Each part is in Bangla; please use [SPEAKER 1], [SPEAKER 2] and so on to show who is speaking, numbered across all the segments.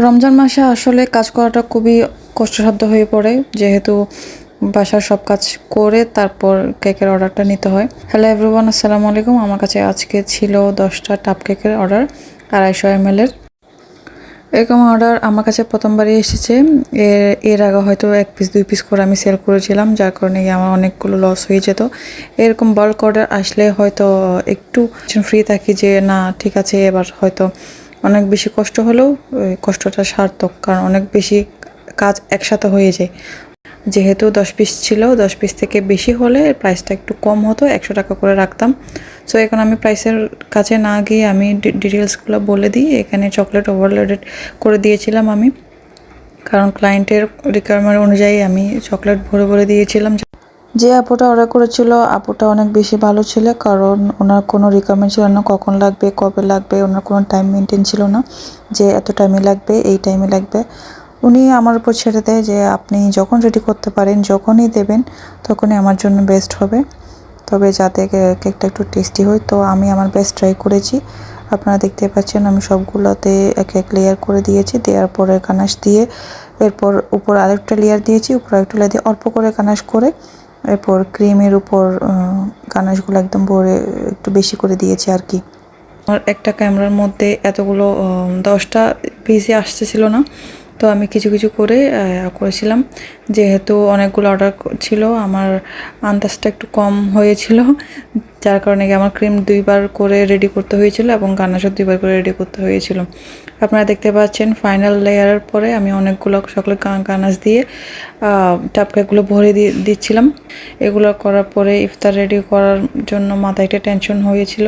[SPEAKER 1] রমজান মাসে আসলে কাজ করাটা খুবই কষ্টসাধ্য হয়ে পড়ে, যেহেতু বাসার সব কাজ করে তারপর কেকের অর্ডারটা নিতে হয়। হ্যালো এভরিওয়ান, আসসালামু আলাইকুম। আমার কাছে আজকে ছিল 10টা টাপ কেকের অর্ডার, 250 ml এর। এরকম অর্ডার আমার কাছে প্রথমবারই এসেছে। এর আগে হয়তো 1 পিস 2 পিস করে আমি সেল করেছিলাম, যার কারণে আমার অনেকগুলো লস হয়ে যেত। এরকম বাল্ক অর্ডার আসলে হয়তো একটু ফ্রি থাকি যে না ঠিক আছে, এবার হয়তো অনেক বেশি কষ্ট হলেও ওই কষ্টটা সার্থক, কারণ অনেক বেশি কাজ একসাথে হয়ে যায়। যেহেতু 10 পিস ছিল, 10 পিস থেকে বেশি হলে প্রাইসটা একটু কম হতো, 100 টাকা করে রাখতাম। সো এখন আমি প্রাইসের কাছে না গিয়ে আমি ডিটেলসগুলো বলে দিই। এখানে চকলেট ওভারলোডেড করে দিয়েছিলাম আমি, কারণ ক্লায়েন্টের রিকোয়ারমেন্ট অনুযায়ী আমি চকলেট ভরে ভরে দিয়েছিলাম। যে আপুটা অর্ডার করেছিল, আপুটা অনেক বেশি ভালো ছিল, কারণ ওনার কোনো রিকোয়ারমেন্ট ছিল না কখন লাগবে কবে লাগবে, ওনার কোনো টাইম মেনটেন ছিল না যে এত টাইমে লাগবে এই টাইমে লাগবে। উনি আমার উপর ছেড়ে দেয় যে আপনি যখন রেডি করতে পারেন, যখনই দেবেন তখনই আমার জন্য বেস্ট হবে, তবে যাতে কেকটা একটু টেস্টি হয়। তো আমি আমার বেস্ট ট্রাই করেছি। আপনারা দেখতে পাচ্ছেন আমি সবগুলোতে এক এক লেয়ার করে দিয়েছি, দেওয়ার পরে কানাশ দিয়ে এরপর উপর আরেকটা লেয়ার দিয়েছি, উপর আরেকটা লেয়ার দিয়ে অল্প করে কানাশ করে এরপর ক্রিমের উপর কানাশগুলো একদম ভরে একটু বেশি করে দিয়েছি আর কি। আমার একটা ক্যামেরার মধ্যে এতগুলো 10টা পিসই আসতেছিল না, তো আমি কিছু কিছু করে করেছিলাম। যেহেতু অনেকগুলো অর্ডার ছিল, আমার আন্দাজটা একটু কম হয়েছিল, যার কারণে আমার ক্রিম 2বার করে রেডি করতে হয়েছিল এবং গানাশও 2বার করে রেডি করতে হয়েছিল। আপনারা দেখতে পাচ্ছেন ফাইনাল লেয়ারের পরে আমি অনেকগুলো চকলেট গানাশ দিয়ে টাপকাগুলো ভরে দিচ্ছিলাম। এগুলো করার পরে ইফতার রেডি করার জন্য মাথায় একটা টেনশন হয়েছিল।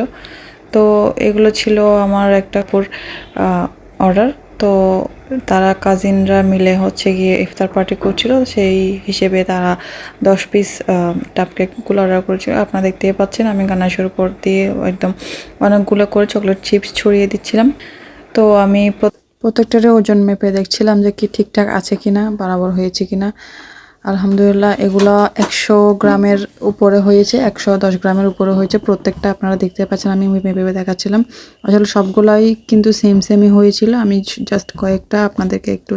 [SPEAKER 1] তো এগুলো ছিল আমার একটা অর্ডার। তো তারা কাজিনরা মিলে হচ্ছে গিয়ে ইফতার পার্টি করছিল, সেই হিসেবে তারা 10 পিস টাপ কেকগুলো অর্ডার করেছিল। আপনারা দেখতেই পাচ্ছেন আমি গানাশের উপর দিয়ে একদম অনেকগুলো করে চকলেট চিপস ছড়িয়ে দিচ্ছিলাম। তো আমি প্রত্যেকটারে ওজন মেপে দেখছিলাম যে কি ঠিকঠাক আছে কিনা, বরাবর হয়েছে কিনা। আলহামদুলিল্লাহ এগুলো 100 গ্রামের উপরে হয়েছে, 110 গ্রামের উপরে হয়েছে প্রত্যেকটা। আপনারা দেখতে পাচ্ছেন আমি মেপে দেখাচ্ছিলাম। আসলে সবগুলাই কিন্তু সেমই হয়েছিল, আমি জাস্ট কয়েকটা আপনাদেরকে একটু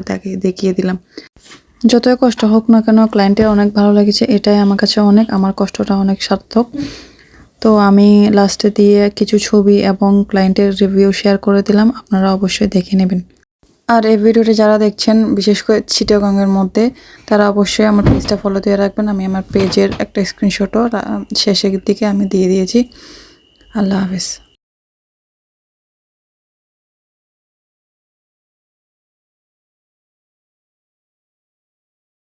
[SPEAKER 1] দেখিয়ে দিলাম। যতই কষ্ট হোক না কেন ক্লায়েন্টের অনেক ভালো লেগেছে, এটাই আমার কাছে অনেক, আমার কষ্টটা অনেক সার্থক। তো আমি লাস্টে দিয়ে কিছু ছবি এবং ক্লায়েন্টের রিভিউ শেয়ার করে দিলাম, আপনারা অবশ্যই দেখে নেবেন। আর এই ভিডিওটি যারা দেখছেন বিশেষ করে চিটাগংয়ের মধ্যে, তারা অবশ্যই আমার পেজটা ফলো দিয়ে রাখবেন। আমি আমার পেজের একটা স্ক্রিনশটও শেষের দিকে আমি দিয়ে দিয়েছি। আল্লাহ হাফেজ।